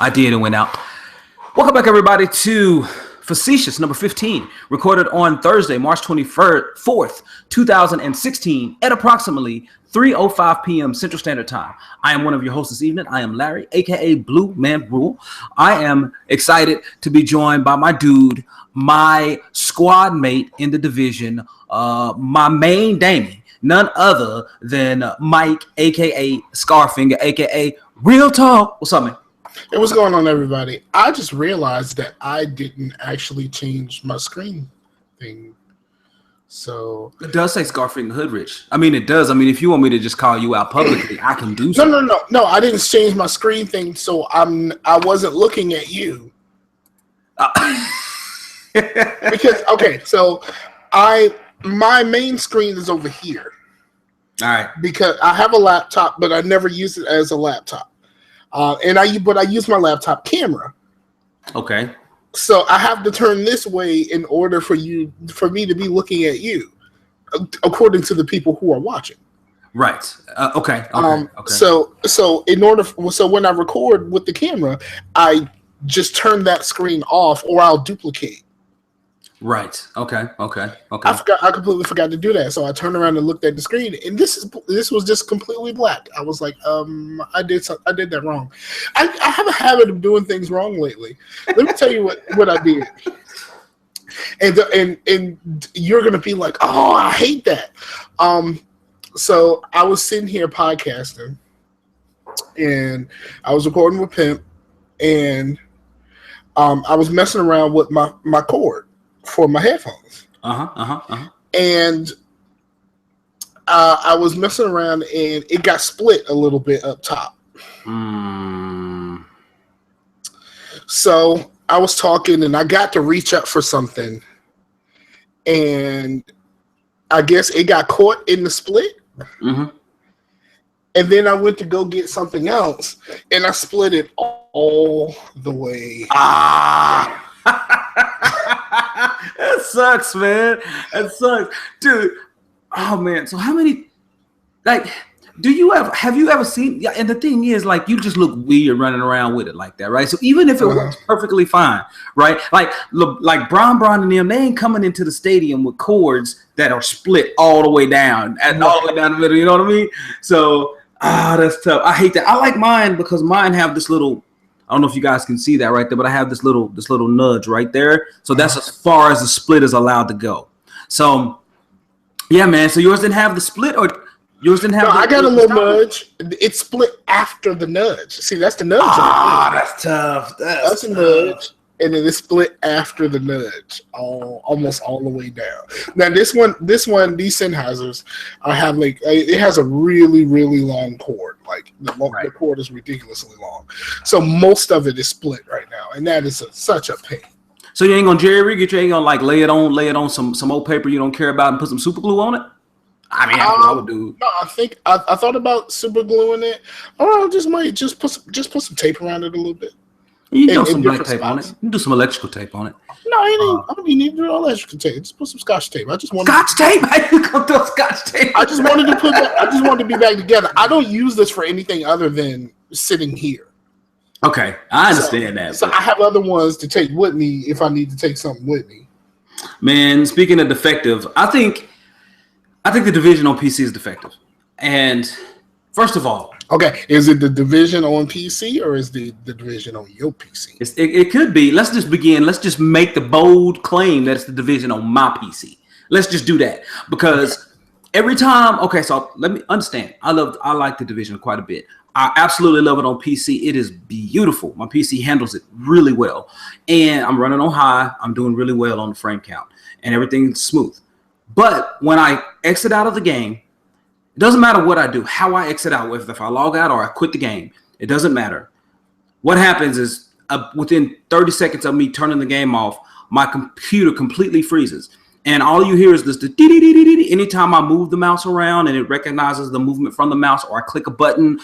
I did and went out. Welcome back, everybody, to Facetious number 15, recorded on Thursday, March 24th, 2016, at approximately 3:05 p.m. Central Standard Time. I am one of your hosts this evening. I am Larry, aka Bluemanrule. I am excited to be joined by my dude, my squad mate in the division, my main Damien, none other than Mike, aka Scarfinger, aka Real Talk. What's up, man? Hey, what's going on, everybody? I just realized that I didn't actually change my screen thing. So it does say Scarfinger Hoodrich. I mean, it does. I mean, if you want me to just call you out publicly, I can do so. No. I didn't change my screen thing, so I wasn't looking at you. Because so my main screen is over here. All right. Because I have a laptop, but I never use it as a laptop. But I use my laptop camera. Okay. So I have to turn this way in order for me to be looking at you, according to the people who are watching. Right. Okay. So when I record with the camera, I just turn that screen off, or I'll duplicate. Right. Okay. I completely forgot to do that. So I turned around and looked at the screen, and this was just completely black. I was like, I did that wrong. I have a habit of doing things wrong lately. Let me tell you what I did. And you're gonna be like, oh, I hate that. So I was sitting here podcasting, and I was recording with Pimp, and I was messing around with my cord for my headphones. And I was messing around, and it got split a little bit up top. So I was talking, and I got to reach up for something, and I guess it got caught in the split. And then I went to go get something else, and I split it all the way. That sucks, man. That sucks, dude. Oh man. So how many? Like, have you ever seen? Yeah, and the thing is, like, you just look weird running around with it like that, right? So even if it works perfectly fine, right? Like Bron and them, they ain't coming into the stadium with cords that are split all the way down and all the way down the middle. You know what I mean? So that's tough. I hate that. I like mine because mine have this little. I don't know if you guys can see that right there, but I have this little nudge right there. So that's as far as the split is allowed to go. So yeah, man. So yours didn't have the split, or yours didn't have? No, I got a little nudge. It split after the nudge. See, that's the nudge. That's tough. That's a nudge, and then it split after the nudge, almost all the way down. Now this one, these Sennheisers, I have it has a really, really long cord. Like the cord is ridiculously long, so most of it is split right now, and that is such a pain. So you ain't gonna jerry rig it? You ain't gonna like lay it on some old paper you don't care about and put some super glue on it? I mean, that's what I would do. No, I think I thought about super gluing it, or I just put some tape around it a little bit. You can do some black tape on it. You can do some electrical tape on it. No, I don't need to do electrical tape. Just put some Scotch tape. Scotch tape? How you gonna do Scotch tape? I just wanted to be back together. I don't use this for anything other than sitting here. Okay, I understand that. So I have other ones to take with me if I need to take something with me. Man, speaking of defective, I think the division on PC is defective. And first of all, okay, is it the division on PC or is the division on your PC? It could be. Let's just begin. Let's just make the bold claim that it's the division on my PC. Let's just do that, because every time. Okay, so let me understand. I like the division quite a bit. I absolutely love it on PC. It is beautiful. My PC handles it really well, and I'm running on high. I'm doing really well on the frame count, and everything's smooth. But when I exit out of the game, it doesn't matter what I do, how I exit out, if I log out or I quit the game, it doesn't matter. What happens is within 30 seconds of me turning the game off, my computer completely freezes. And all you hear is this dee-dee-dee-dee-dee anytime I move the mouse around, and it recognizes the movement from the mouse, or I click a button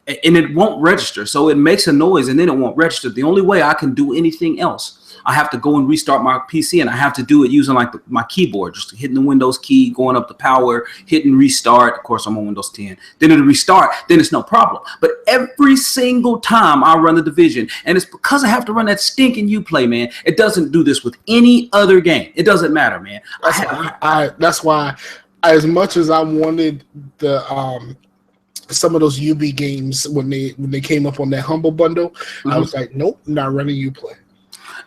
and it won't register. So it makes a noise and then it won't register. The only way I can do anything else I have to go and restart my PC, and I have to do it using like my keyboard, just hitting the Windows key, going up the power, hitting restart. Of course, I'm on Windows 10. Then it'll restart. Then it's no problem. But every single time I run the Division, and it's because I have to run that stinking Uplay, man. It doesn't do this with any other game. It doesn't matter, man. That's why, as much as I wanted the some of those UB games when they came up on that Humble Bundle, I was like, nope, not running Uplay.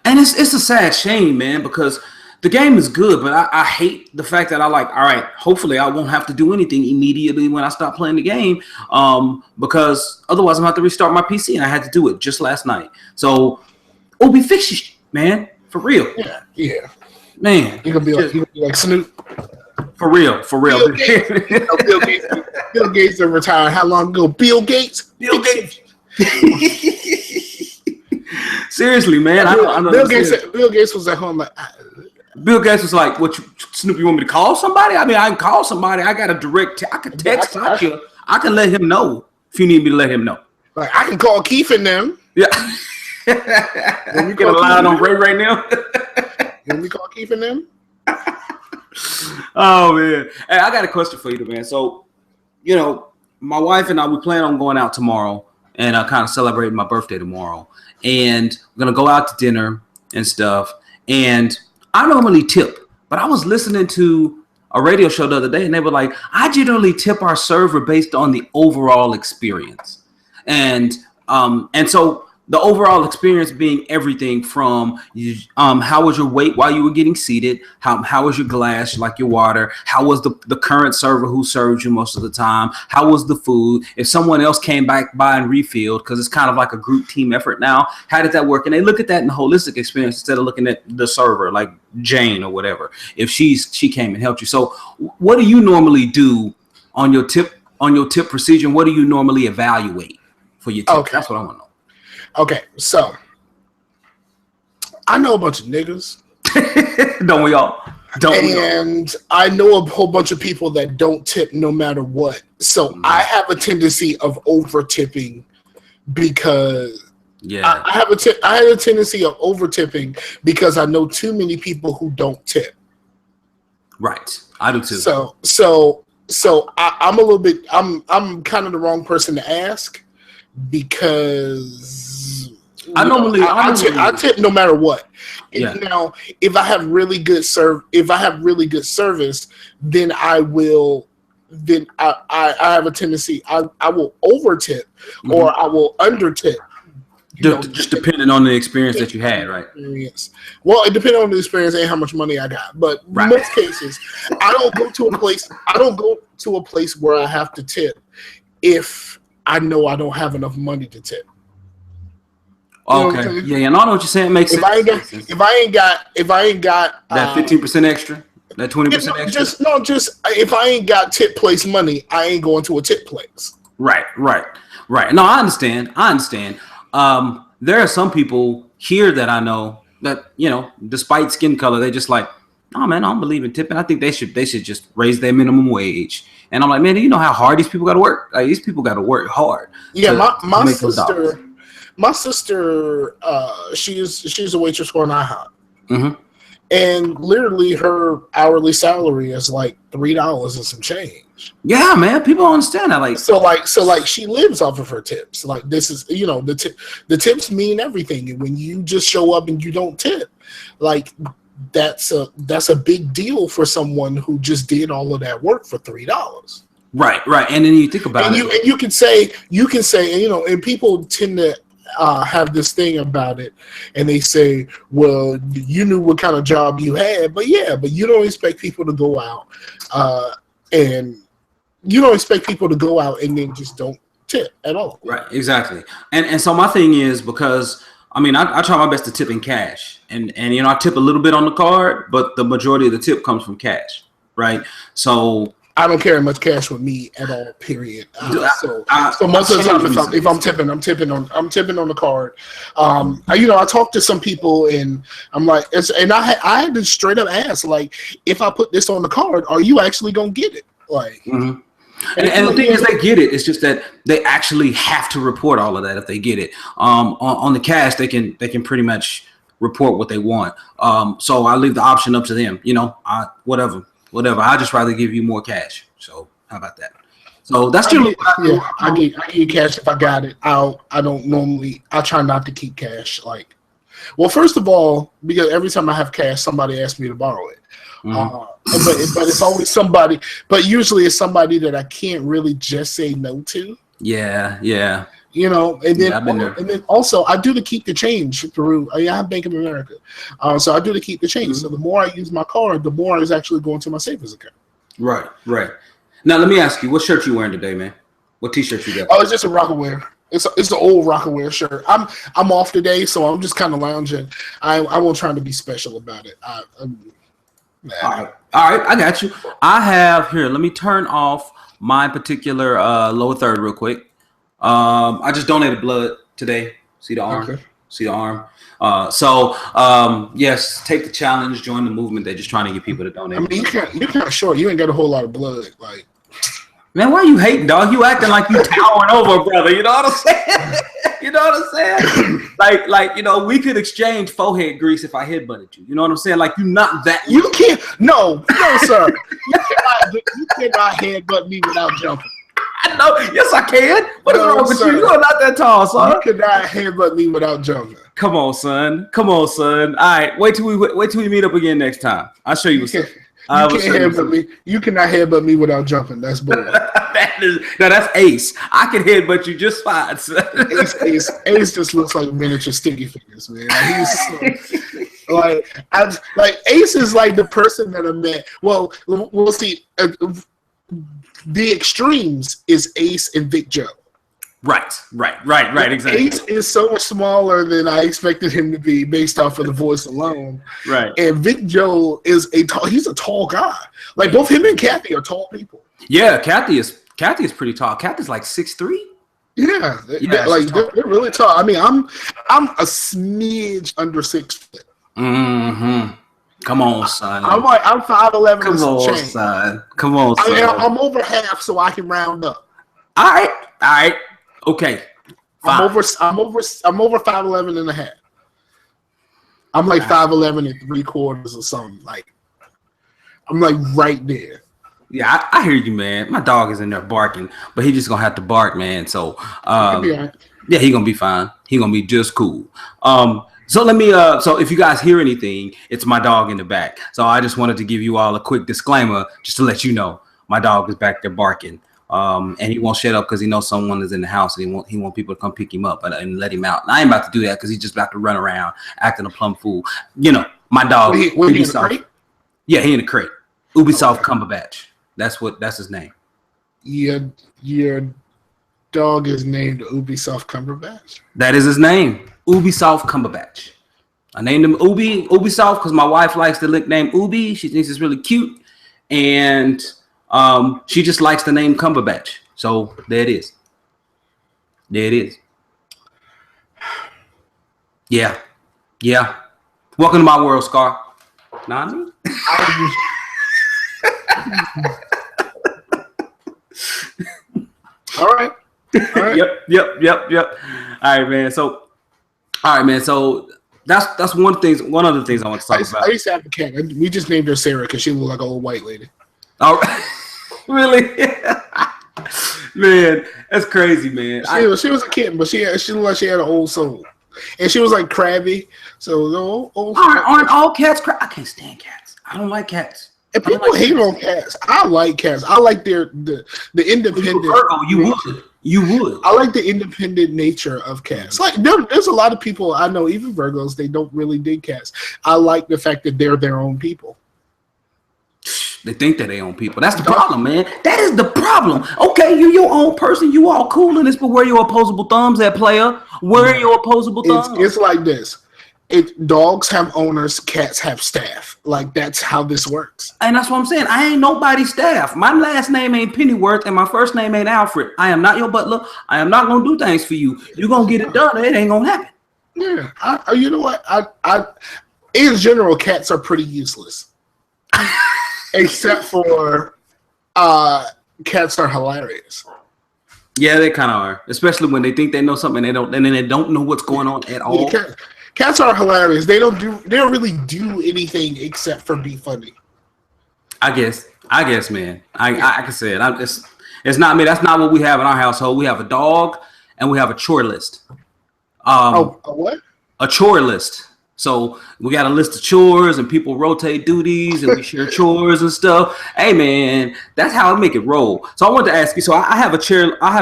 And it's a sad shame, man, because the game is good, but I hate the fact that all right, hopefully I won't have to do anything immediately when I stop playing the game, because otherwise I'm going to have to restart my PC, and I had to do it just last night. So, be Facetious, man, for real. Yeah. Man. You're going to be like Snoop. For real. Bill Gates. Bill Gates retired how long ago? Bill Gates. Seriously, man. Bill Gates was at home like. Bill Gates was like, "What, Snoop? You want me to call somebody? I mean, I can call somebody. I got a direct. I can text Satya. I can let him know if you need me to let him know. Like I can call Keith and them. Yeah. You get a line on Ray right now. Can we call Keith and them? Oh man, hey, I got a question for you, man. So, my wife and I, we plan on going out tomorrow and kind of celebrating my birthday tomorrow, and we're gonna go out to dinner and stuff. And I normally tip, but I was listening to a radio show the other day, and they were like, I generally tip our server based on the overall experience, and so the overall experience being everything from how was your wait while you were getting seated, how was your glass, like your water, how was the current server who served you most of the time, how was the food, if someone else came back by and refilled, because it's kind of like a group team effort now, how did that work? And they look at that in the holistic experience instead of looking at the server, like Jane or whatever, if she came and helped you. So what do you normally do on your tip procedure? What do you normally evaluate for your tip? Okay. That's what I want to know. Okay, so I know a bunch of niggas. Don't we all? And I know a whole bunch of people that don't tip no matter what. So I have a tendency of over tipping because I have a tendency of over tipping because I know too many people who don't tip. Right, I do too. So I'm a little bit. I'm kind of the wrong person to ask because. I tip no matter what. Yeah. Now, if I have really good service, then I will. Then I have a tendency. I will over tip or I will under tip. Just depending on the experience that you had, right? Yes. Well, it depends on the experience and how much money I got. But in most cases, I don't go to a place where I have to tip if I know I don't have enough money to tip. Okay. Yeah, and I know what you're saying. It makes sense. If I ain't got that 15% extra, that 20% extra. Just if I ain't got tip place money, I ain't going to a tip place. Right. No, I understand. There are some people here that I know that despite skin color, they just like, oh man, I don't believe in tipping. I think they should just raise their minimum wage. And I'm like, man, do you know how hard these people got to work? Like these people got to work hard. Yeah, my sister, she's a waitress for an IHOP, and literally her hourly salary is like $3 and some change. Yeah, man, people don't understand that. So she lives off of her tips. Like this is the tips mean everything, and when you just show up and you don't tip, like that's a big deal for someone who just did all of that work for $3. Right, and then you think about it, and you can say, and people tend to. Have this thing about it, and they say, well, you knew what kind of job you had, but you don't expect people to go out and then just don't tip at all. Right, exactly. And so my thing is, because I try my best to tip in cash, and I tip a little bit on the card, but the majority of the tip comes from cash, right? So I don't carry much cash with me at all. Period. So most of the time, if I'm tipping, I'm tipping on the card. I talk to some people, and I'm like, I had to straight up ask, like, if I put this on the card, are you actually gonna get it? Like, and the thing is, they get it. It's just that they actually have to report all of that if they get it. On the cash, they can pretty much report what they want. So I leave the option up to them. You know, whatever. I just rather give you more cash. So how about that? So that's still I get cash if I got it. I try not to keep cash. Like, well, first of all, because every time I have cash, somebody asks me to borrow it. But it's always somebody. But usually it's somebody that I can't really just say no to. Yeah. You know, and then also I do to keep the change through. I have Bank of America, so I do to keep the change. So the more I use my card, the more is actually going to my savings account. Right. Now let me ask you, what shirt you wearing today, man? What T-shirt you got? Oh, it's just a Rockaware. It's an old Rockaware shirt. I'm off today, so I'm just kind of lounging. I won't try to be special about it. All right, I got you. I have here. Let me turn off my particular lower third real quick. I just donated blood today. See the arm? Okay. See the arm? Yes, take the challenge, join the movement. They're just trying to get people to donate. I mean, you're kind of short. You ain't got a whole lot of blood. Like, man, why you hating, dog? You acting like you towering over, brother. You know what I'm saying? You know what I'm saying? Like, you know, we could exchange forehead grease if I headbutted you. You know what I'm saying? Like, you're not that. You can't. No, sir. You cannot headbutt me without jumping. I know. Yes, I can. What is wrong with you? You're not that tall, son. You cannot headbutt me without jumping. Come on, son. All right, wait till we meet up again next time. I'll show you what's up. You cannot headbutt me without jumping. That's bull. That's Ace. I can headbutt you just fine, son. Ace just looks like miniature sticky fingers, man. Like Ace is like the person that I met. Well, we'll see. The extremes is Ace and Vic Joe. Right. Exactly. Ace is so much smaller than I expected him to be based off of the voice alone. Right. And Vic Joe is he's a tall guy. Like both him and Kathy are tall people. Yeah, Kathy is pretty tall. Kathy's like 6'3". Yeah, they're really tall. I mean, I'm a smidge under 6 foot. Mm-hmm. Come on, son. I'm 5'11". Come on, son. I'm over half, so I can round up. All right. Okay. Fine. I'm over 5'11" and a half. I'm like 5'11" and 3/4 or something. Like I'm like right there. Yeah, I hear you, man. My dog is in there barking, but he just gonna have to bark, man. So yeah, he gonna be fine. He gonna be just cool. So let me so if you guys hear anything, it's my dog in the back. So I just wanted to give you all a quick disclaimer just to let you know my dog is back there barking. And he won't shut up because he knows someone is in the house and he want people to come pick him up and let him out. And I ain't about to do that because he's just about to run around acting a plumb fool. You know, my dog. He in the crate? Yeah, he in the crate. Ubisoft Cumberbatch. That's his name. Your dog is named Ubisoft Cumberbatch? That is his name. Ubisoft Cumberbatch. I named him Ubisoft because my wife likes the nickname Ubi. She thinks it's really cute. And she just likes the name Cumberbatch. So there it is. Yeah. Welcome to my world, Scar. Nani? All right. Yep. All right, man. So that's one of the things I want to talk about. I used to have a cat. We just named her Sarah because she looked like an old white lady. All right. Really? Man, that's crazy, man. She was a kitten, but she looked like she had an old soul. And she was like crabby. So aren't all cats crabby? I can't stand cats. I don't like cats. And people hate on cats. I like cats. I like the independent. You would. I like the independent nature of cats. Like there's a lot of people I know, even Virgos, they don't really dig cats. I like the fact that they're their own people. They think that they own people. That's the problem, man. That is the problem. Okay, you're your own person. You all cool in this, but where are your opposable thumbs at, player? Where are your opposable thumbs? It's like this. Dogs have owners, cats have staff. Like that's how this works. And that's what I'm saying. I ain't nobody's staff. My last name ain't Pennyworth, and my first name ain't Alfred. I am not your butler. I am not gonna do things for you. You're gonna get it done. It ain't gonna happen. Yeah. You know what? I in general, cats are pretty useless. Except for cats are hilarious. Yeah, they kind of are, especially when they think they know something and they don't know what's going on at all. Cats are hilarious. They don't really do anything except for be funny. I guess, man. I can say it. It's not me. That's not what we have in our household. We have a dog and we have a chore list. A what? A chore list. So we got a list of chores and people rotate duties and we share chores and stuff. Hey man, that's how I make it roll. So I wanted to ask you. So I have a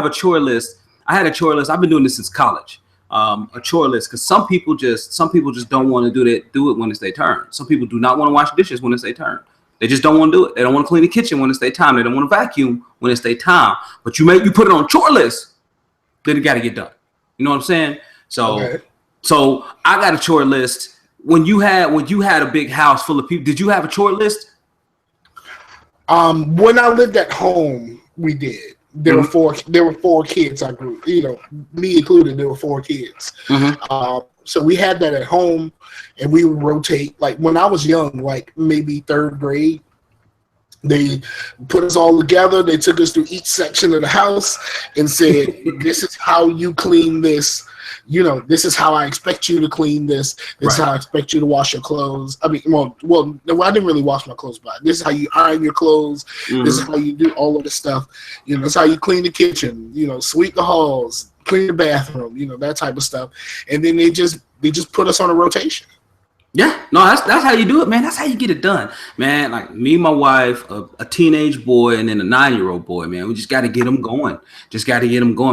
chore list. I had a chore list. I've been doing this since college. A chore list because some people just don't want to do it when it's their turn. Some people do not want to wash dishes when it's their turn. They just don't want to do it. They don't want to clean the kitchen when it's their time. They don't want to vacuum when it's their time. But you put it on a chore list, then it got to get done. You know what I'm saying? So. Okay. So I got a chore list. When you had a big house full of people, did you have a chore list? When I lived at home, we did. There were four kids I grew. You know, me included. There were 4 kids. So we had that at home, and we would rotate. Like when I was young, like maybe 3rd grade, they put us all together. They took us through each section of the house and said, "This is how you clean this. You know, this is how I expect you to clean this. This is how I expect you to wash your clothes." I mean, well, I didn't really wash my clothes, but this is how you iron your clothes. This is how you do all of this stuff. You know, this is how you clean the kitchen. You know, sweep the halls, clean the bathroom. You know, that type of stuff. And then they just put us on a rotation. Yeah, no, that's how you do it, man. That's how you get it done, man. Like me, my wife, a teenage boy, and then a 9-year-old boy, man. We just got to get them going.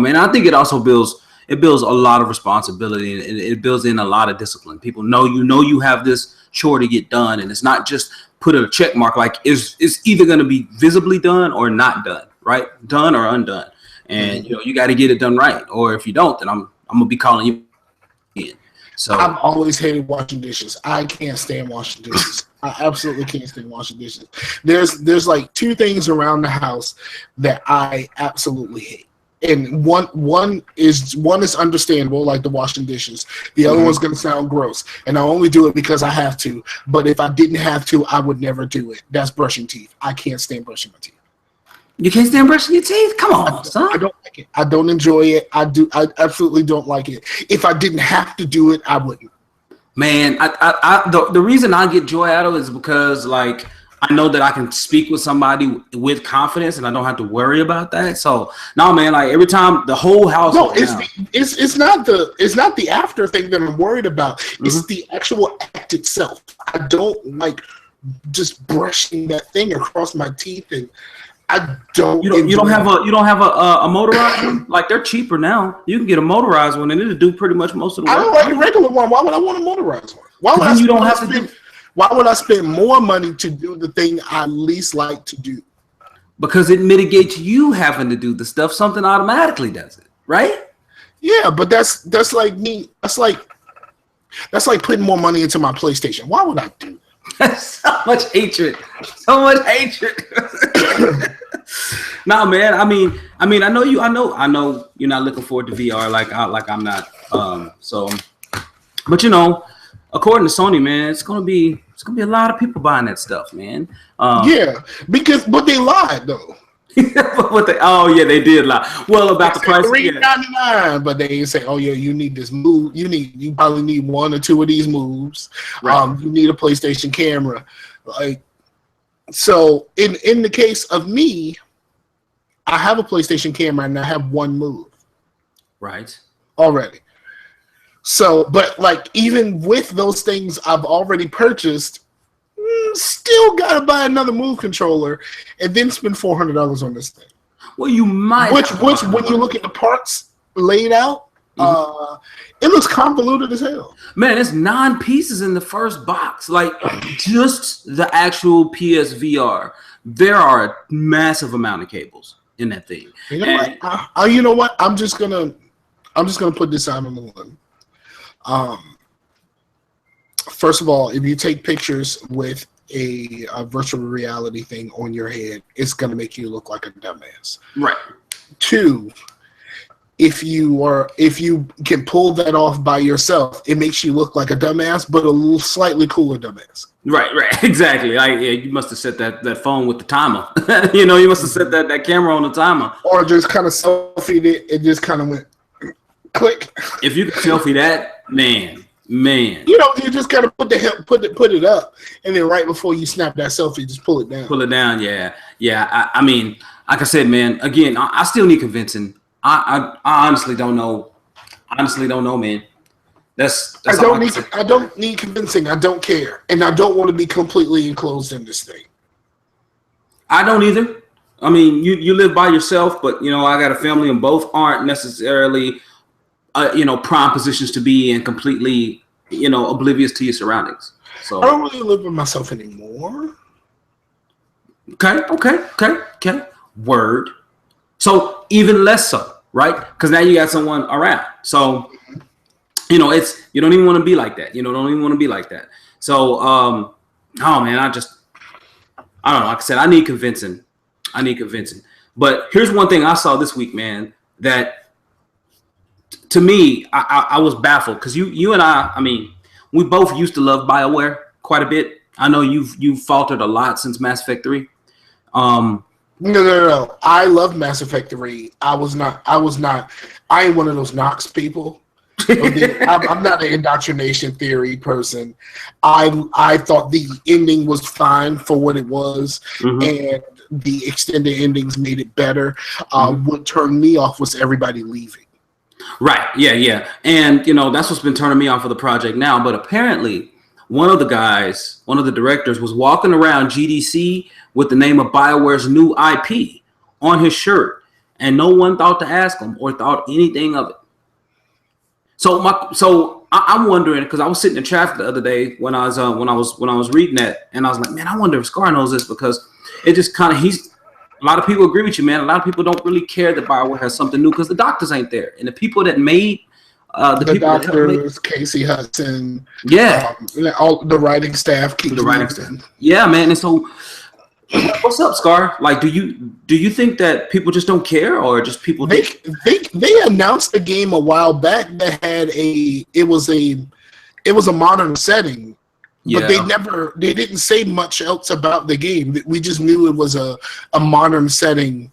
Man. I think it also builds a lot of responsibility and it builds in a lot of discipline. People know you have this chore to get done, and it's not just put a check mark. Like it's either going to be visibly done or not done, right? Done or undone, and you got to get it done right. Or if you don't, then I'm gonna be calling you in. So I've always hated washing dishes. I can't stand washing dishes. I absolutely can't stand washing dishes. There's like 2 things around the house that I absolutely hate. And one is understandable, like the washing dishes. The other one's going to sound gross, and I only do it because I have to. But if I didn't have to, I would never do it. That's brushing teeth. I can't stand brushing my teeth. You can't stand brushing your teeth? Come on, son. I don't like it. I don't enjoy it. I absolutely don't like it. If I didn't have to do it, I wouldn't. Man, the reason I get joy out of it is because like I know that I can speak with somebody with confidence, and I don't have to worry about that. So no, man, like every time the whole house. No, it's not the after thing that I'm worried about. It's the actual act itself. I don't like just brushing that thing across my teeth, and I don't. You don't have a motorized one? Like they're cheaper now. You can get a motorized one, and it'll do pretty much most of the work. I don't like a regular one. Why would I want a motorized one? Why would I spend more money to do the thing I least like to do? Because it mitigates you having to do the stuff. Something automatically does it, right? Yeah, but that's like me. That's like putting more money into my PlayStation. Why would I do that? So much hatred. Nah, man. I mean, I know you're not looking forward to VR like I'm not. But according to Sony, man, it's gonna be a lot of people buying that stuff, man. Yeah, but they lied though. They did lie. Well, about the price, $3.99, but they ain't say, "Oh yeah, you need this move. You probably need 1 or 2 of these moves. Right. You need a PlayStation camera." Like, so in the case of me, I have a PlayStation camera and I have 1 move. Right. Already. So, but like even with those things I've already purchased, still gotta buy another move controller and then spend $400 on this thing. Well, you might. Which when you look at the parts laid out, it looks convoluted as hell. Man, it's 9 pieces in the first box. Like just the actual PSVR, there are a massive amount of cables in that thing. You know what? I'm just gonna put this out on the limb. First of all, if you take pictures with a virtual reality thing on your head, it's going to make you look like a dumbass. Right. 2, if you can pull that off by yourself, it makes you look like a dumbass, but a slightly cooler dumbass. Right, exactly. Like, yeah, you must have set that phone with the timer. You must have set that camera on the timer, or just kind of selfied it. It just kind of went click. If you could selfie that, man, Man, you know, you just gotta put it up, and then right before you snap that selfie, just pull it down. Pull it down, yeah. I mean, like I said, man. Again, I still need convincing. I honestly don't know. Honestly, don't know, man. That's I don't need convincing. I don't care, and I don't want to be completely enclosed in this thing. I don't either. I mean, you live by yourself, but you know, I got a family, and both aren't necessarily, you know, prime positions to be in, completely, you know, oblivious to your surroundings. So I don't really live with myself anymore. Okay. Word. So even less so, right? Because now you got someone around. So, you know, you don't even want to be like that. You know, don't even want to be like that. So, oh man, I don't know. Like I said, I need convincing. But here's one thing I saw this week, man, that to me, I was baffled because you and I mean, we both used to love Bioware quite a bit. I know you've faltered a lot since Mass Effect 3. No. I love Mass Effect 3. I ain't one of those Nox people. I'm not an indoctrination theory person. I thought the ending was fine for what it was, and the extended endings made it better. What turned me off was everybody leaving. Right. Yeah. And you know, that's what's been turning me off of the project now. But apparently, one of the directors was walking around GDC with the name of BioWare's new IP on his shirt, and no one thought to ask him or thought anything of it. So I'm wondering, because I was sitting in traffic the other day when I was reading that, and I was like, man, I wonder if Scar knows this, because it just kind of a lot of people agree with you, man. A lot of people don't really care that BioWare has something new because the doctors ain't there, and the people that made the doctors, Casey Hudson, all the writing staff, yeah, man. And so, what's up, Scar? Like, do you think that people just don't care, or just people? They announced a game a while back that had it was a modern setting, but they didn't say much else about the game. We just knew it was a modern setting.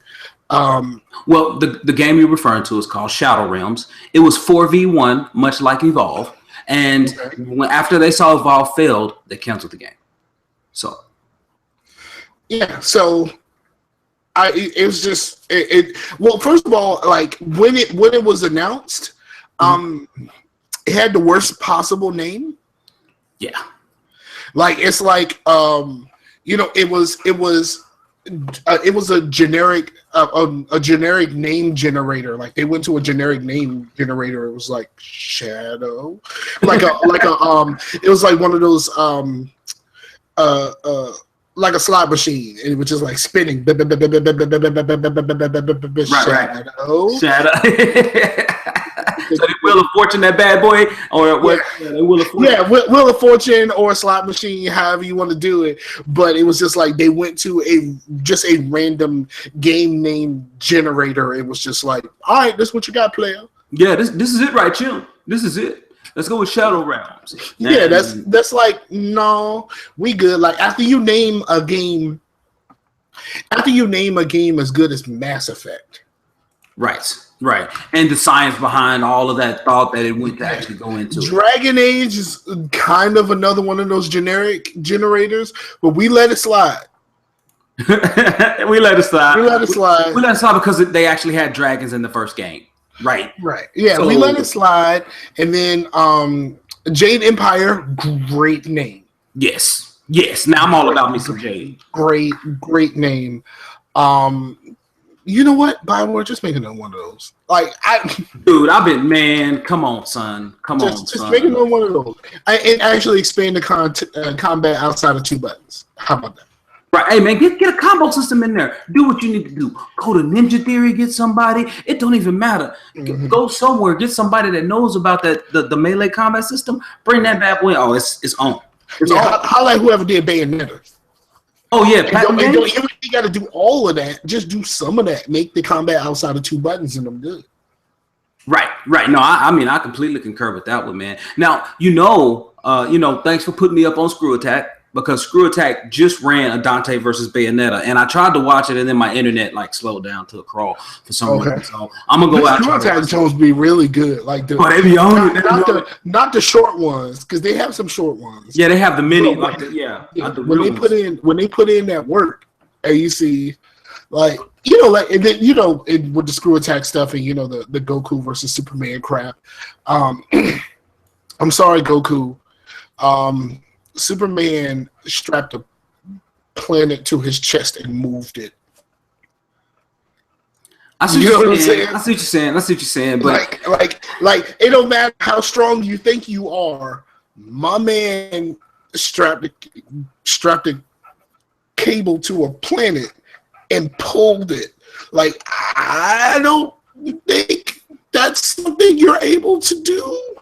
Well, the game you're referring to is called Shadow Realms. It was 4v1, much like Evolve, and after they saw Evolve failed, they canceled the game. So. Yeah, so it was just well, first of all, like when it was announced, it had the worst possible name. Yeah. Like it's like you know, it was a generic name generator. Like they went to a generic name generator. It was like Shadow, it was like one of those like a slot machine, and it was just like spinning. Shadow. So they Wheel of Fortune, that bad boy, or what? Yeah, Wheel of Fortune. Yeah, Wheel of Fortune or a slot machine, however you want to do it. But it was just like they went to a random game name generator. It was just like, all right, this is what you got, player. Yeah, this is it, right, Chill. This is it. Let's go with Shadow Realms. Yeah, that's like, no, we good. Like after you name a game as good as Mass Effect. Right. And the science behind all of that thought that it went to actually go into. Dragon Age is kind of another one of those generic generators, but we let it slide. We let it slide because they actually had dragons in the first game. Right. Yeah, so we let it slide. And then Jade Empire, great name. Yes. Now I'm all about me some Jade. Great name. You know what? Bioware, just make another one of those. Come on, son. Just make another one of those. And actually expand the combat outside of 2 buttons. How about that? Right, hey man, get a combo system in there. Do what you need to do. Go to Ninja Theory, get somebody. It don't even matter. Go somewhere, get somebody that knows about the melee combat system. Bring that bad boy. Oh, it's on. Highlight whoever did Bayonetta. Oh yeah, you got to do all of that. Just do some of that. Make the combat outside of 2 buttons, and I'm good. Right. No, I completely concur with that one, man. Now, thanks for putting me up on Screw Attack. because Screw Attack just ran a Dante versus Bayonetta, and I tried to watch it, and then my internet like slowed down to a crawl for some reason. So I'm gonna go out. Screw Attack shows be really good, like they be on not the short ones, because they have some short ones. Yeah, they have the mini, when they put in that work, and you see, like and then with the Screw Attack stuff, and the Goku versus Superman crap. I'm sorry, Goku. Superman strapped a planet to his chest and moved it. I see what you're saying. But like it don't matter how strong you think you are. My man strapped a cable to a planet and pulled it. Like, I don't think that's something you're able to do.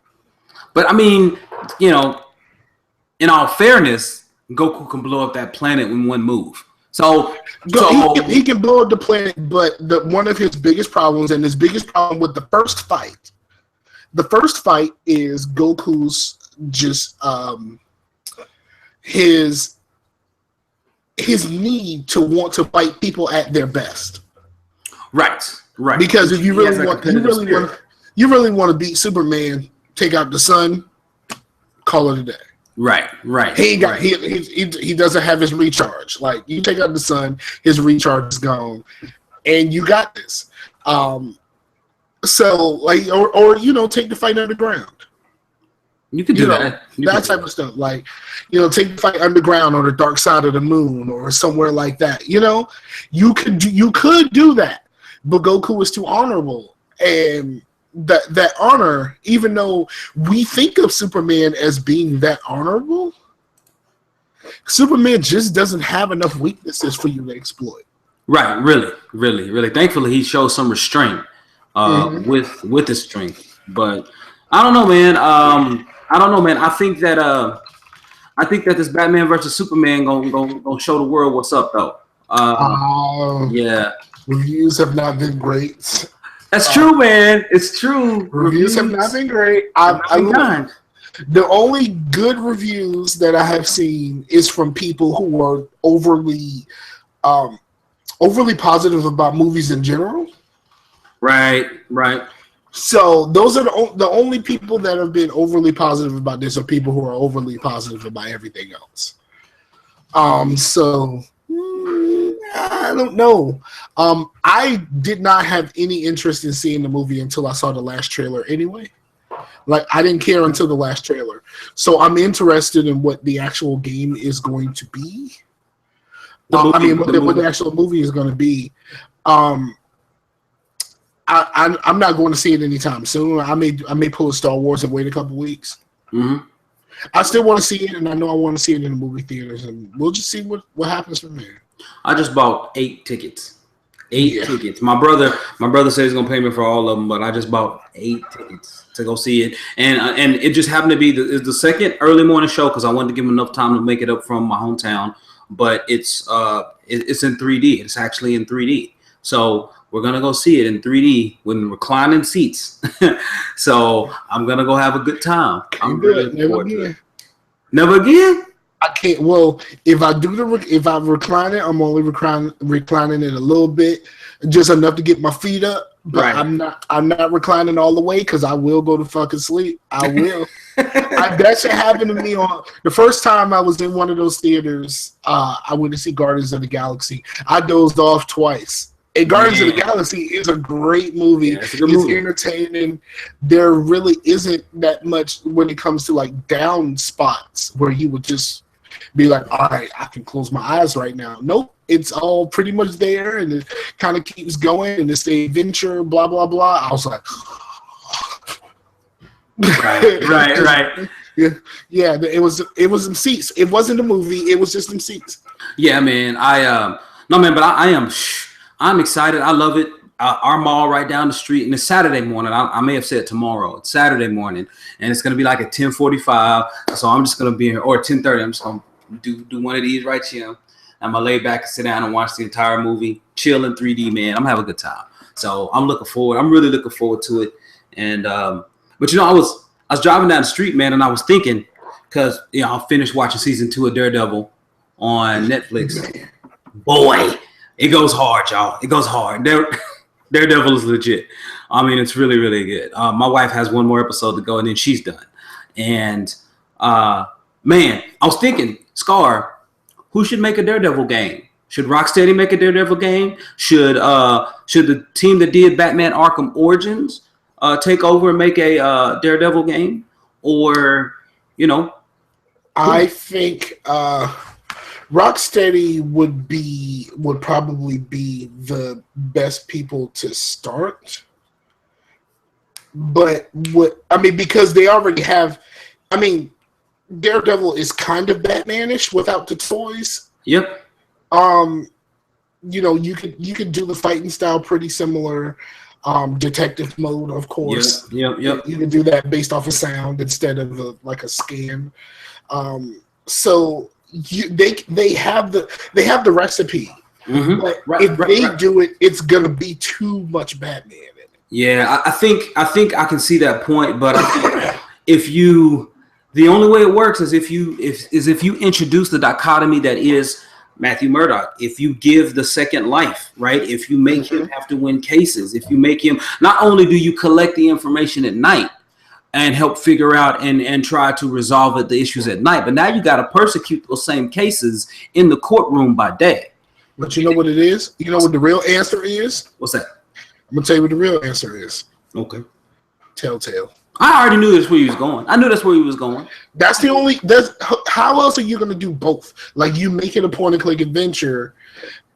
But I mean, in all fairness, Goku can blow up that planet in one move. So he can blow up the planet, but one of his biggest problems, and his biggest problem with the first fight is Goku's just his need to want to fight people at their best. Right. Because if you really want to beat Superman, take out the sun, call it a day. Right. He doesn't have his recharge. Like, you take out the sun, his recharge is gone, and you got this. So like, or take the fight underground. You could do that. That type of stuff. Like, take the fight underground on the dark side of the moon or somewhere like that. You could do that, but Goku is too honorable, and that honor, even though we think of Superman as being that honorable, Superman just doesn't have enough weaknesses for you to exploit. Right, really. Thankfully, he shows some restraint with his strength. But I don't know, man. I think that this Batman versus Superman gonna show the world what's up, though. Yeah. Reviews have not been great. That's true, man. It's true. Reviews have not been great. The only good reviews that I have seen is from people who are overly positive about movies in general. Right. So those are the only people that have been overly positive about this are people who are overly positive about everything else. So I don't know. I did not have any interest in seeing the movie until I saw the last trailer anyway. Like, I didn't care until the last trailer. So I'm interested in what the actual game is going to be. What the actual movie is going to be. I'm not going to see it anytime soon. I may pull a Star Wars and wait a couple weeks. Mm-hmm. I still want to see it, and I know I want to see it in the movie theaters, and we'll just see what happens from there. I just bought 8 tickets. 8 tickets. My brother said he's gonna pay me for all of them, but I just bought 8 tickets to go see it, and it just happened to be the second early morning show because I wanted to give him enough time to make it up from my hometown. But it's in 3D. It's actually in 3D. So we're gonna go see it in 3D with reclining seats. So I'm gonna go have a good time. I'm really looking forward to it. Never again. I can't. Well, if I recline it, I'm only reclining it a little bit, just enough to get my feet up. But right. I'm not reclining all the way because I will go to fucking sleep. I will. That shit happened to me on the first time I was in one of those theaters. I went to see Guardians of the Galaxy. I dozed off twice. And Guardians of the Galaxy is a great movie. Yeah, it's entertaining. There really isn't that much when it comes to like down spots where you would just be like, all right, I can close my eyes right now. Nope. It's all pretty much there, and it kind of keeps going, and it's the adventure, blah, blah, blah. I was like, right. Yeah, it was some seats. It wasn't a movie. It was just some seats. Yeah, man. I'm excited. I love it. Our mall right down the street, and it's Saturday morning. I may have said tomorrow. It's Saturday morning, and it's going to be like at 10:45. So I'm just going to be here, or 10:30. I'm just going to do one of these right here. I'm going to lay back and sit down and watch the entire movie, chill in 3D, man. I'm having a good time. So I'm really looking forward to it. And but I was driving down the street, man, and I was thinking, because I finished watching season 2 of Daredevil on Netflix. Boy, it goes hard, y'all. It goes hard. Daredevil is legit. I mean, it's really, really good. My wife has one more episode to go, and then she's done. And man, I was thinking, Scar, who should make a Daredevil game? Should Rocksteady make a Daredevil game? Should the team that did Batman Arkham Origins take over and make a Daredevil game? Or, I think Rocksteady would probably be the best people to start. But because they already have, Daredevil is kind of Batmanish without the toys. Yep. You could do the fighting style pretty similar. Detective mode, of course. Yep. You can do that based off of sound instead of a scan. So they have the recipe. Mm-hmm. But if they do it, it's gonna be too much Batman in it. Yeah, I think I can see that point, but I think the only way it works is if you introduce the dichotomy that is Matthew Murdock, if you give the second life, right? If you make him have to win cases, if you make him, not only do you collect the information at night and help figure out and try to resolve the issues at night, but now you got to persecute those same cases in the courtroom by day. But you know what it is? You know what the real answer is? What's that? I'm going to tell you what the real answer is. Okay. Telltale. I already knew that's where he was going. I knew that's where he was going. How else are you going to do both? Like, you make it a point-and-click adventure,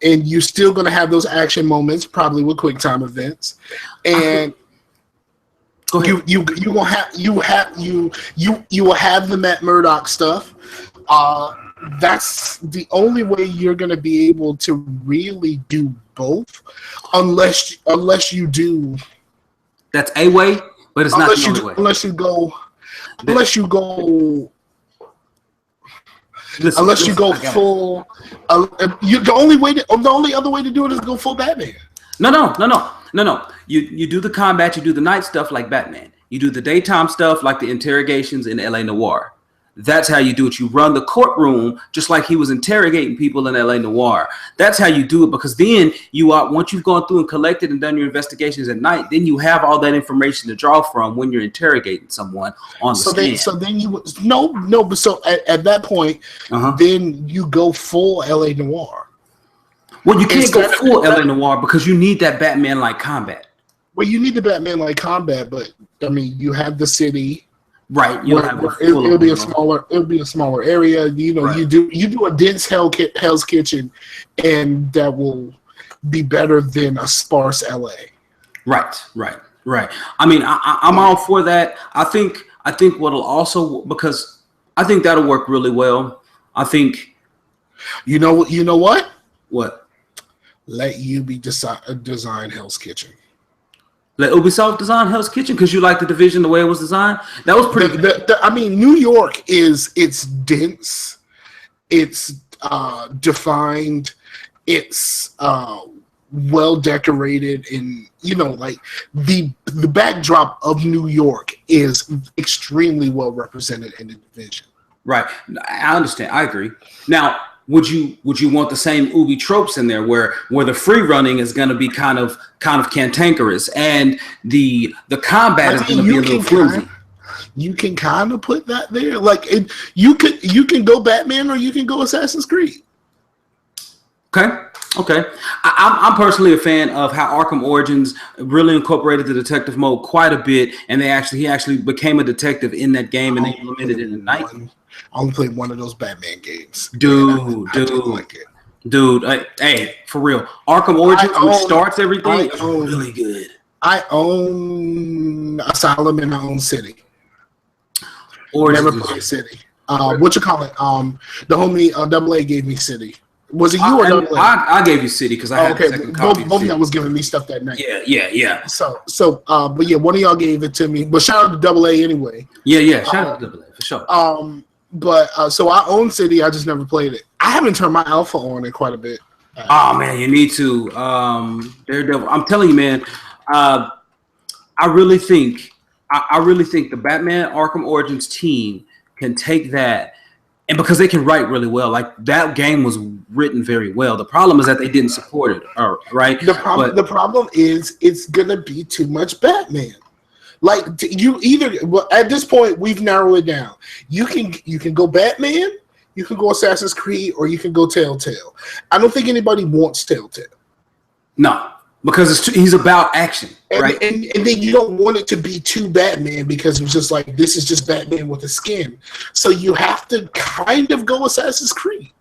and you're still going to have those action moments, probably with quick time events, and you will have the Matt Murdock stuff. That's the only way you're going to be able to really do both, unless you do. That's a way. But it's not the only way. Unless you go full. The only other way to do it is go full Batman. No. You do the combat. You do the night stuff like Batman. You do the daytime stuff like the interrogations in LA Noire. That's how you do it. You run the courtroom just like he was interrogating people in LA Noire. That's how you do it, because then once you've gone through and collected and done your investigations at night, then you have all that information to draw from when you're interrogating someone on the stand. So at that point, then you go full LA Noire. Well, you can't go full LA Noire because you need that Batman-like combat. Well, you need the Batman-like combat, but you have the city. Right, it'll be a smaller area. Right. You do a dense Hell's Kitchen, and that will be better than a sparse LA. Right. I mean, I'm all for that. I think what'll also, because I think that'll work really well. I think, you know what? What? Let Ubi design Hell's Kitchen. Let Ubisoft design Hell's Kitchen because you like the Division the way it was designed. That was pretty good. New York it's dense, it's defined, it's well decorated, and the backdrop of New York is extremely well represented in the Division. Right, I understand. I agree. Now, would you want the same Ubi tropes in there where the free running is going to be kind of cantankerous and the combat is going to be a little flimsy? You can kind of put that there. Like you can go Batman or you can go Assassin's Creed. Okay. I'm personally a fan of how Arkham Origins really incorporated the detective mode quite a bit, and he actually became a detective in that game, and they implemented it in the night. I only played one of those Batman games. Dude. Hey, for real. Arkham Origins, which starts everything, is really good. I own Asylum and I own City. Origins. Never played City. What you call it? The homie AA gave me City. Was it you or AA? I gave you City because I had the second copy. Both of y'all was giving me stuff that night. Yeah. But yeah, one of y'all gave it to me. But shout out to AA anyway. Yeah. Shout out to AA for sure. So I own City. I just never played it. I haven't turned my alpha on in quite a bit. Oh man, you need to. Daredevil. I'm telling you, man. I really think the Batman Arkham Origins team can take that, and because they can write really well, like that game was written very well. The problem is that they didn't support it, right? The problem is it's gonna be too much Batman. Like you either at this point we've narrowed it down. You can go Batman, you can go Assassin's Creed, or you can go Telltale. I don't think anybody wants Telltale. No, because he's about action, right? And then you don't want it to be too Batman because it's just like this is just Batman with a skin. So you have to kind of go Assassin's Creed.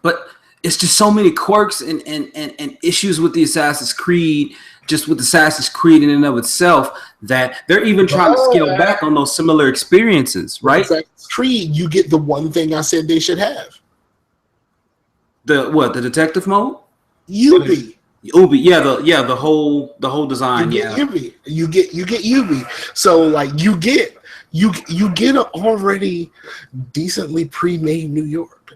But it's just so many quirks and issues with the Assassin's Creed, just with Assassin's Creed in and of itself, that they're even trying to scale back on those similar experiences, right? Assassin's Creed, you get the one thing I said they should have. The detective mode? Ubi, the whole design. Ubi. You get Ubi. So like you get an already decently pre-made New York.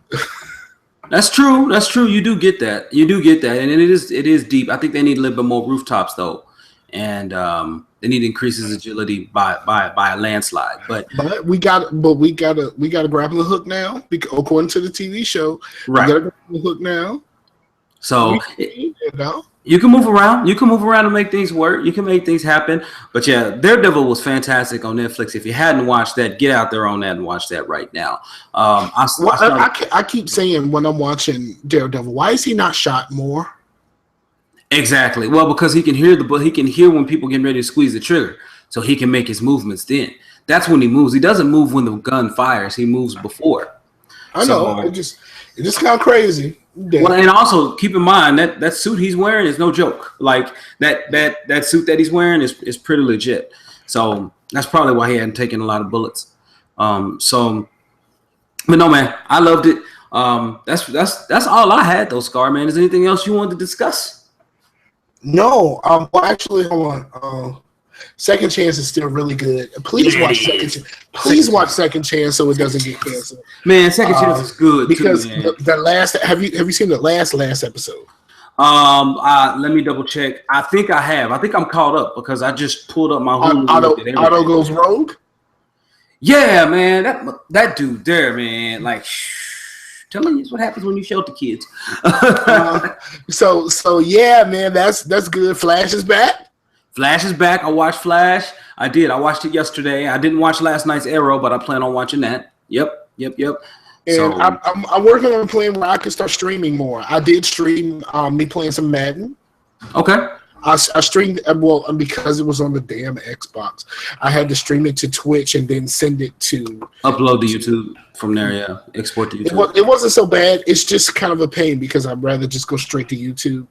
That's true. You do get that, and it is deep. I think they need a little bit more rooftops though, and they need to increase his agility by a landslide. But we got a grappling hook now, according to the TV show. Right. We got a grappling hook now. So you can move around. You can move around and make things work. You can make things happen. But yeah, Daredevil was fantastic on Netflix. If you hadn't watched that, get out there on that and watch that right now. I keep saying when I'm watching Daredevil, why is he not shot more? Exactly. Well, because he can hear he can hear when people getting ready to squeeze the trigger, so he can make his movements then. That's when he moves. He doesn't move when the gun fires. He moves before. I know. It just kind of crazy. Well, and also keep in mind that suit he's wearing is no joke. Like that suit that he's wearing is pretty legit. So that's probably why he hadn't taken a lot of bullets. But no, man, I loved it. That's all I had though, Scar, man. Is there anything else you wanted to discuss? No. Well, actually, hold on. Second Chance is still really good. Please watch Second Chance. Please watch Second Chance so it doesn't get canceled. Man, Second Chance is good because too, the last. Have you seen the last episode? Let me double check. I think I have. I think I'm caught up because I just pulled up my Hulu. Otto goes rogue. Yeah, man, that dude there, man, like. Telling you what happens when you shelter kids. So yeah, man, that's good. Flash is back. Flash is back. I watched Flash. I did. I watched it yesterday. I didn't watch last night's Arrow, but I plan on watching that. Yep. And I'm working on a plan where I can start streaming more. I did stream me playing some Madden. Okay. I streamed because it was on the damn Xbox. I had to stream it to Twitch and then send it to upload to YouTube from there. Yeah, export to YouTube. It wasn't so bad. It's just kind of a pain because I'd rather just go straight to YouTube.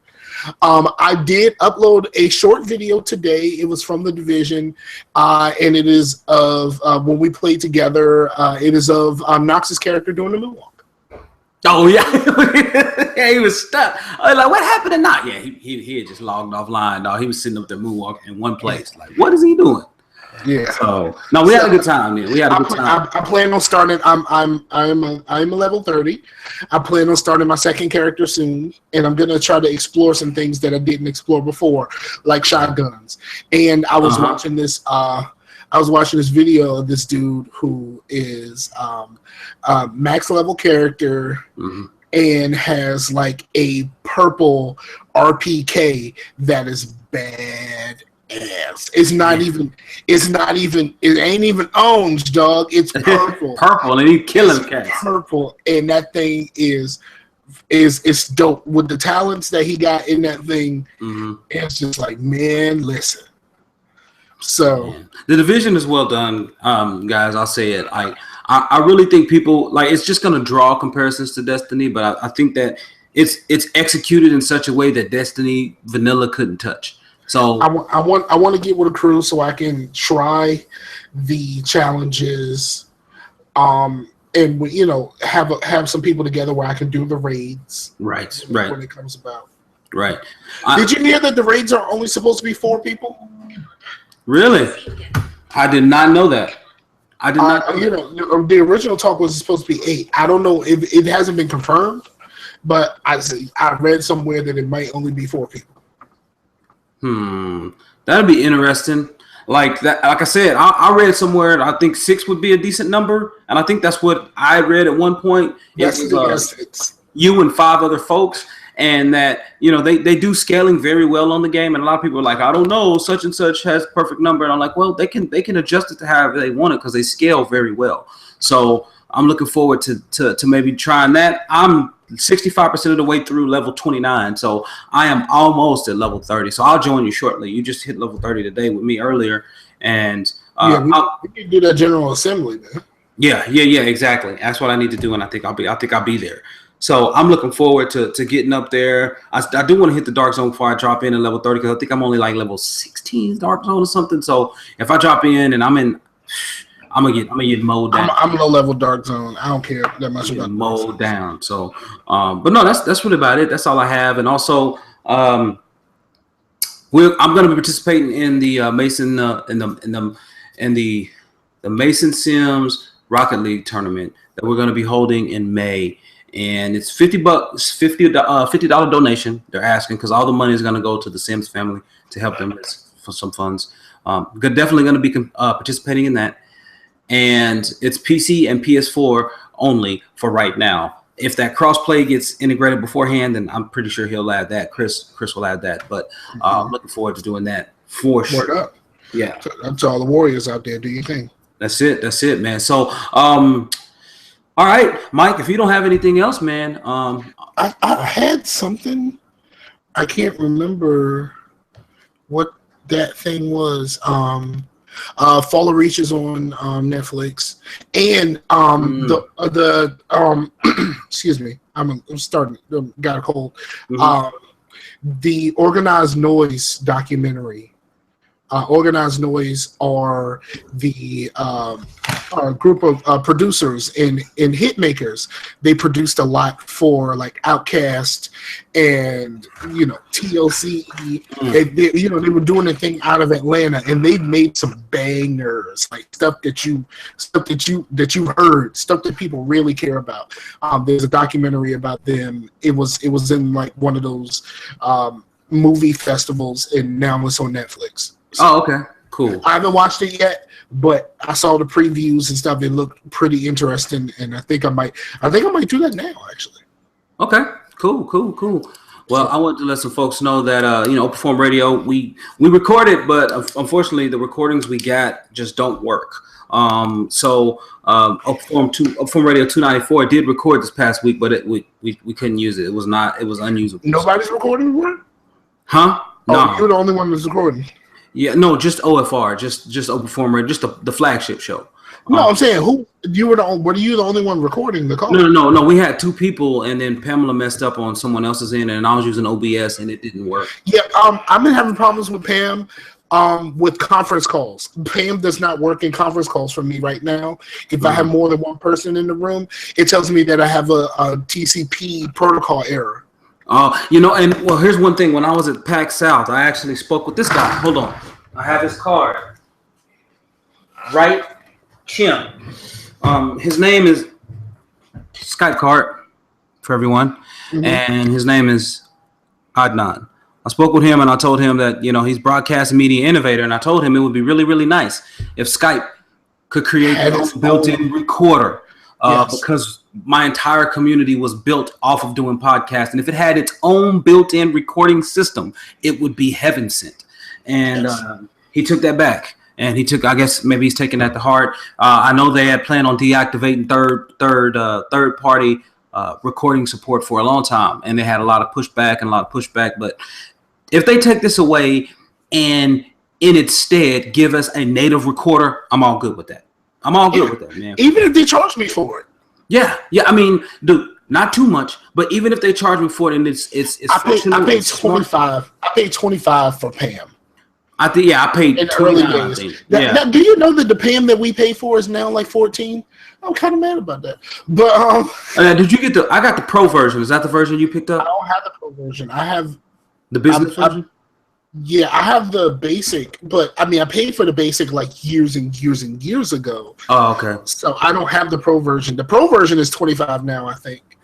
I did upload a short video today. It was from The Division, and it is of when we played together. It is of Nox's character doing the moonwalk. Oh yeah, yeah, he was stuck. I was like, what happened to Nox? Yeah, he had just logged offline. Dog, he was sitting up there moonwalking in one place. Like, what is he doing? Yeah. So no, we had a good time. Man. We had a good time. I plan on starting. I'm a level 30. I plan on starting my second character soon, and I'm gonna try to explore some things that I didn't explore before, like shotguns. And I was watching this. I was watching this video of this dude who is max level character and has like a purple RPK that is bad ass. It ain't even orange, dog. It's purple. Purple, and he's killing cats. Purple, and that thing is dope. With the talents that he got in that thing, it's just like, man, listen. So The Division is well done, guys. I'll say it. I really think people like it's just gonna draw comparisons to Destiny, but I think that it's executed in such a way that Destiny vanilla couldn't touch. So I want to get with a crew so I can try the challenges, and have some people together where I can do the raids. Right. When it comes about. Right. Did you hear that the raids are only supposed to be 4 people? Really? I did not know that. I did not. The original talk was supposed to be 8. I don't know if it hasn't been confirmed, but I read somewhere that it might only be 4 people. That'd be interesting. Like that, like I said, I read somewhere. I think 6 would be a decent number, and I think that's what I read at one point. It was you and 5 other folks, and that they do scaling very well on the game. And a lot of people are like, I don't know, such and such has perfect number, and I'm like, well, they can adjust it to however they want it because they scale very well. So I'm looking forward to maybe trying that. I'm 65% of the way through level 29, so I am almost at level 30. So I'll join you shortly. You just hit level 30 today with me earlier, and we can do that general assembly, man. Yeah, exactly. That's what I need to do, and I think I'll be there. So I'm looking forward to getting up there. I do want to hit the Dark Zone before I drop in at level 30 because I think I'm only like level 16 Dark Zone or something. So if I drop in and I'm gonna get mowed down. I'm low level Dark Zone. I don't care that much about mowed down. So, but no, that's really about it. That's all I have. And also, I'm gonna be participating in the Mason in the Mason Sims Rocket League tournament that we're gonna be holding in May. And it's $50, $50 donation. They're asking because all the money is gonna go to the Sims family to help them for some funds. Definitely gonna be participating in that. And it's PC and PS4 only for right now. If that crossplay gets integrated beforehand, then I'm pretty sure he'll add that. Chris will add that. But I'm looking forward to doing that for sure. Word up. Yeah. That's all the Warriors out there. Do you think? That's it, man. So, all right, Mike, if you don't have anything else, man. I had something. I can't remember what that thing was. Fall of Reach is on Netflix, and excuse me, I'm starting. Got a cold. The Organized Noise documentary. Organized Noise are the group of producers and hit makers. They produced a lot for like Outkast and TLC. And they were doing a thing out of Atlanta, and they made some bangers, like stuff that you heard, stuff that people really care about. There's a documentary about them. It was in like one of those movie festivals, and now it's on Netflix. So, okay, cool. I haven't watched it yet, but I saw the previews and stuff. It looked pretty interesting, and I think I might do that now, actually. Okay, cool. Well, I want to let some folks know that Perform Radio, we record it, but unfortunately the recordings we got just don't work. So Perform Radio 294 did record this past week, but we couldn't use it. It was unusable. Nobody's recording it? Huh? No. You're the only one that's recording. Yeah, no, just OFR, just Open Forum Radio, just the flagship show. No, I'm saying were you the only one recording the call? No. We had 2 people, and then Pamela messed up on someone else's end, and I was using OBS, and it didn't work. Yeah, I've been having problems with Pam with conference calls. Pam does not work in conference calls for me right now. If I have more than one person in the room, it tells me that I have a TCP protocol error. Here's one thing. When I was at PAX South, I actually spoke with this guy. Hold on. I have his card. Right? Kim. His name is Skype card for everyone. And his name is Adnan. I spoke with him, and I told him that, he's broadcast media innovator, and I told him it would be really, really nice if Skype could create a built-in recorder. Because my entire community was built off of doing podcasts. And if it had its own built-in recording system, it would be heaven sent. And he took that back. And I guess maybe he's taking that to heart. I know they had planned on deactivating third-party recording support for a long time. And they had a lot of pushback. But if they take this away and in its stead give us a native recorder, I'm all good with that. I'm all good with that, man. Even if they charge me for it. Yeah. I mean, dude, not too much, but even if they charge me for it, and it's I paid $25. I paid $25 for Pam. I paid in the early days. Now, do you know that the Pam that we pay for is now like $14? I'm kind of mad about that. But did you get I got the Pro version. Is that the version you picked up? I don't have the Pro version. I have the business version. Yeah, I have the basic, but I mean, I paid for the basic like years and years ago. Oh, okay. So I don't have the Pro version. The Pro version is $25 now, I think.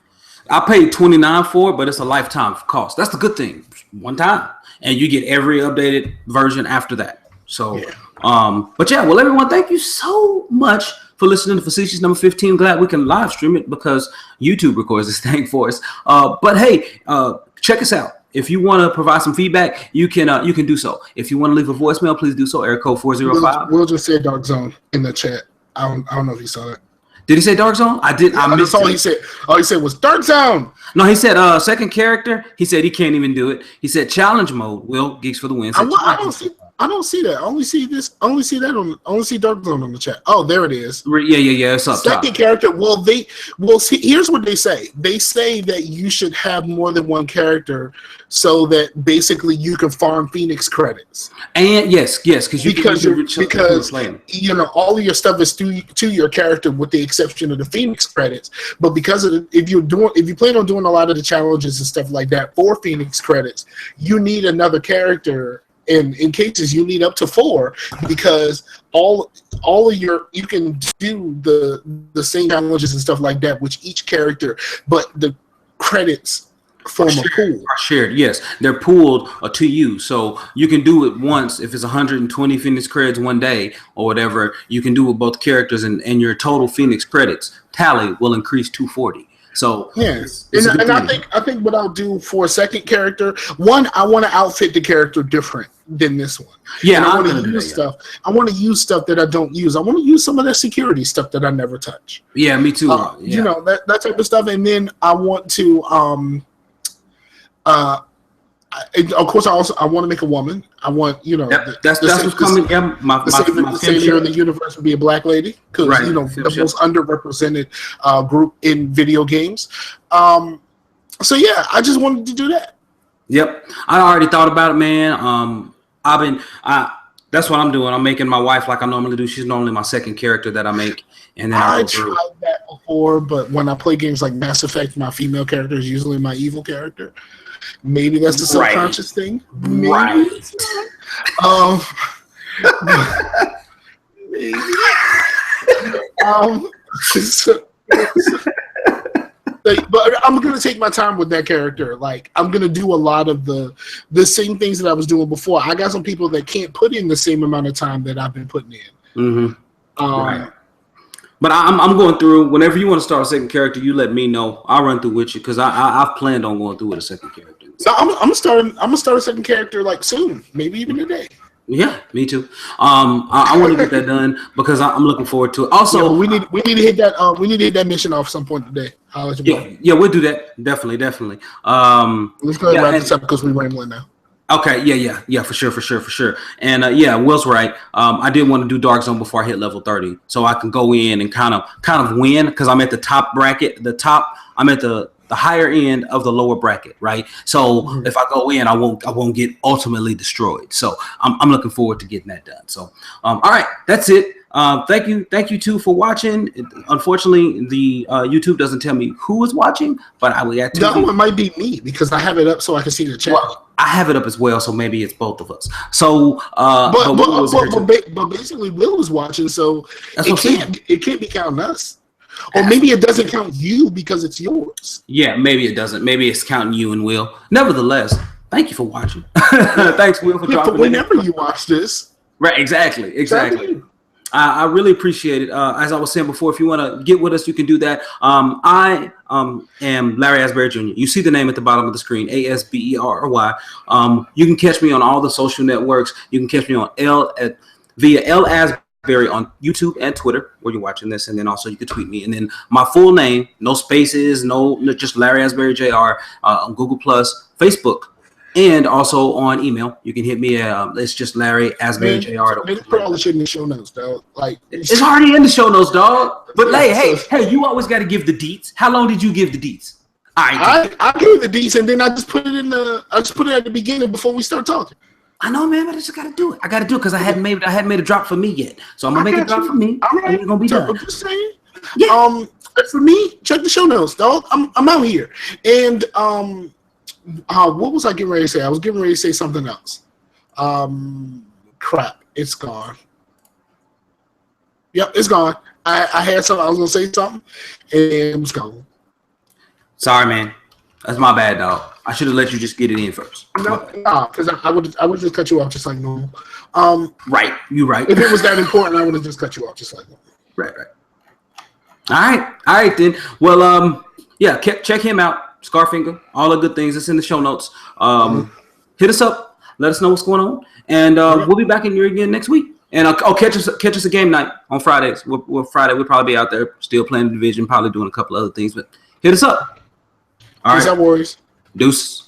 I paid $29 for it, but it's a lifetime cost. That's the good thing. One time, and you get every updated version after that. So, but yeah, well, everyone, thank you so much for listening to Facetious number 15. Glad we can live stream it because YouTube records this thing for us. But hey, check us out. If you want to provide some feedback, you can do so. If you want to leave a voicemail, please do so. Area code 405. We'll just say Dark Zone in the chat. I don't know if you saw that. Did he say Dark Zone? I did. I missed all he said. All he said was Dark Zone. No, he said second character. He said he can't even do it. He said challenge mode. Will Geeks for the win. I don't see that. I only see this. Only see Dark Zone on the chat. Oh, there it is. Yeah. It's up Second top. character. Well, see. Here's what they say. They say that you should have more than one character, so that basically you can farm Phoenix credits. And yes, because you know all of your stuff is to your character, with the exception of the Phoenix credits. But because of if you plan on doing a lot of the challenges and stuff like that for Phoenix credits, you need another character. And in cases you need up to 4, because all of you can do the same challenges and stuff like that with each character, but the credits form a pool. Are shared, yes. They're pooled to you. So you can do it once. If it's 120 Phoenix credits one day or whatever, you can do it with both characters, and your total Phoenix credits tally will increase 240. So yes, and I think what I'll do for a second character, one, I want to outfit the character different than this one. Yeah, I want to use stuff. I want to use stuff that I don't use. I want to use some of that security stuff that I never touch. Yeah, me too. You know, that type of stuff, and then I want to of course, I want to make a woman. I want, you know, that's what's coming. Yeah, my savior in the universe would be a black lady, because you know the most underrepresented group in video games. So yeah, I just wanted to do that. Yep, I already thought about it, man. That's what I'm doing. I'm making my wife like I normally do. She's normally my second character that I make, and then I tried that before, but when I play games like Mass Effect, my female character is usually my evil character. Maybe that's a subconscious thing. Maybe. Right. Maybe. But I'm gonna take my time with that character. Like, I'm gonna do a lot of the same things that I was doing before. I got some people that can't put in the same amount of time that I've been putting in. Mm-hmm. Right. But I'm going through. Whenever you want to start a second character, you let me know. I'll run through with you, because I've planned on going through with a second character. So I'm gonna start a second character like soon, maybe even today. Yeah, me too. I want to get that done because I'm looking forward to it. Also, we need to hit that. We need to hit that mission off some point today. Yeah, we'll do that. Definitely. Let's go ahead and wrap this up because we're rambling now. Okay, yeah, for sure. And Will's right. I did want to do Dark Zone before I hit level 30, so I can go in and kind of win, because I'm at the top bracket. I'm at the higher end of the lower bracket, right? So if I go in, I won't get ultimately destroyed. So I'm looking forward to getting that done. So all right, that's it. Thank you too for watching. Unfortunately, the YouTube doesn't tell me who is watching, but I will get to. No, it might be me because I have it up so I can see the chat. Well, I have it up as well, so maybe it's both of us. So, but basically, Will was watching, so it can't be counting us. Or maybe it doesn't count you because it's yours. Yeah, maybe it doesn't. Maybe it's counting you and Will. Nevertheless, thank you for watching. Thanks, Will, for dropping in. Whenever you watch this. Right, exactly. I really appreciate it. As I was saying before, if you want to get with us, you can do that. I am Larry Asbury Jr. You see the name at the bottom of the screen, ASBERY. You can catch me on all the social networks. You can catch me on via L Asbury on YouTube and Twitter, where you're watching this, and then also you can tweet me. And then my full name, no spaces, just Larry Asbury Jr. On Google Plus, Facebook, and also on email. You can hit me at it's just Larry Asbury Jr. Put all the shit in the show notes, dog. Like it's already in the show notes, dog. But hey, you always got to give the deets. How long did you give the deets? I gave the deets, and then I just put it at the beginning before we start talking. I know, man, but I just got to do it. I got to do it because I hadn't made a drop for me yet. So I'm gonna make a drop for me. All right, and it's gonna be done. I'm just saying. Yeah. For me, check the show notes, dog. I'm out here, and what was I getting ready to say? I was getting ready to say something else. Crap, it's gone. Yep, it's gone. I had something. I was gonna say something, and it was gone. Sorry, man. That's my bad, dog. I should have let you just get it in first. No, because I would just cut you off just like normal. Right, you right. If it was that important, I would have just cut you off just like normal. Right. All right then. Well, yeah, check him out, Scarfinger. All the good things. It's in the show notes. Hit us up. Let us know what's going on, and we'll be back in here again next week. And I'll catch us a game night on Fridays. We'll probably be out there still playing the division, probably doing a couple other things. But hit us up. All right. Peace out, Warriors. Deuce.